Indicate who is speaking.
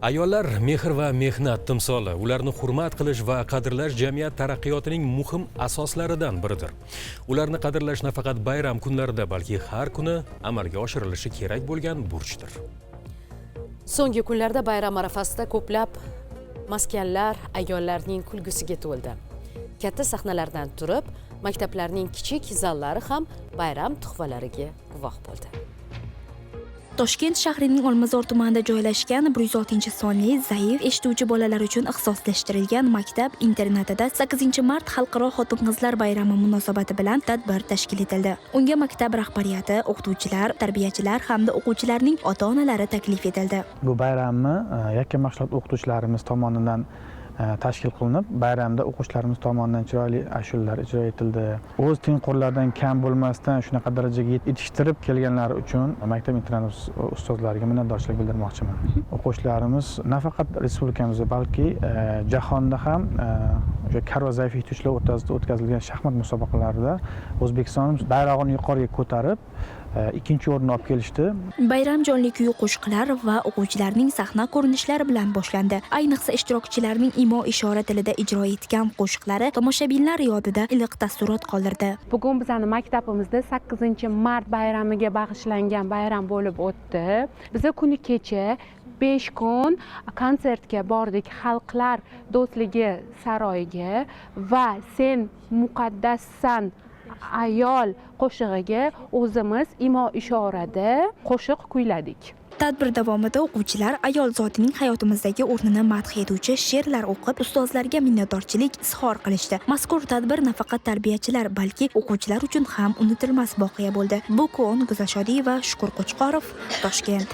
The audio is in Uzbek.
Speaker 1: Ayollar mehr va mehnat timsoli, ularni hurmat qilish va qadrlash jamiyat taraqqiyotining muhim asoslaridan biridir. Ularni qadrlash nafaqat bayram kunlarida, balki har kuni amalga oshirilishi kerak bo'lgan burchdir.
Speaker 2: So'nggi kunlarda bayram arafasida ko'plab maskanlar ayollarning kulgusiga to'ldi. Katta sahnalardan turib, maktablarning kichik zallari ham bayram tuhfalariga guvoh bo'ldi.
Speaker 3: Toshkent shahrining Olmazor tumanida joylashgan 106-sonli zaif eshituvchi bolalar uchun ixtisoslashtirilgan maktab-internatida 8-mart Xalqaro xotin-qizlar bayrami munosabati bilan tadbir tashkil etildi. Unga maktab rahbariyati, o'qituvchilar, tarbiyachilar hamda o'quvchilarning ota-onalari taklif etildi.
Speaker 4: Bu bayramni yakka maqsad o'qituvchilarimiz tomonidan tashkil qilinib, bayramda o'quvchilarimiz tomonidan chiroyli ashulalar ijro etildi. O'z tengqurlaridan kam bo'lmasdan shunaqa darajaga yetishtirib kelganlari uchun maktab-internat ustozlariga minnatdorchilik bildirmoqchiman. O'quvchilarimiz nafaqat respublikamizda, balki jahonda ham o'sha kar va zaif eshituvchilar o'rtasida o'tkazilgan shaxmat musobaqalarida O'zbekistonimiz bayrog'ini yuqoriga ko'tarib, ikkinchi o'rinni olib kelishdi.
Speaker 3: Bayram jonli kuy-qo'shiqlar va o'quvchilarning sahna ko'rinishlari bilan boshlandi. Ayniqsa ishtirokchilarning imo-ishora tilida ijro etgan qo'shiqlari tomoshabinlar yodida iliq taassurot qoldirdi.
Speaker 5: Bugun bizning maktabimizda 8-mart bayramiga bag'ishlangan bayram bo'lib o'tdi. Biz kuni kecha 5 kun konsertga bordik Xalqlar do'stligi saroyiga va Sen muqaddassan ayol qo'shig'iga o'zimiz imo-ishorada qo'shiq kuyladik.
Speaker 3: Tadbir davomida o'quvchilar ayol zotining hayotimizdagi o'rnini madh etuvchi she'rlar o'qib, ustozlarga minnatdorchilik izhor qilishdi. Mazkur tadbir nafaqat tarbiyachilar, balki o'quvchilar uchun ham unutilmas voqea bo'ldi. Bukun Guzashodiy va Shukur Qo'chqorov, Toshkent.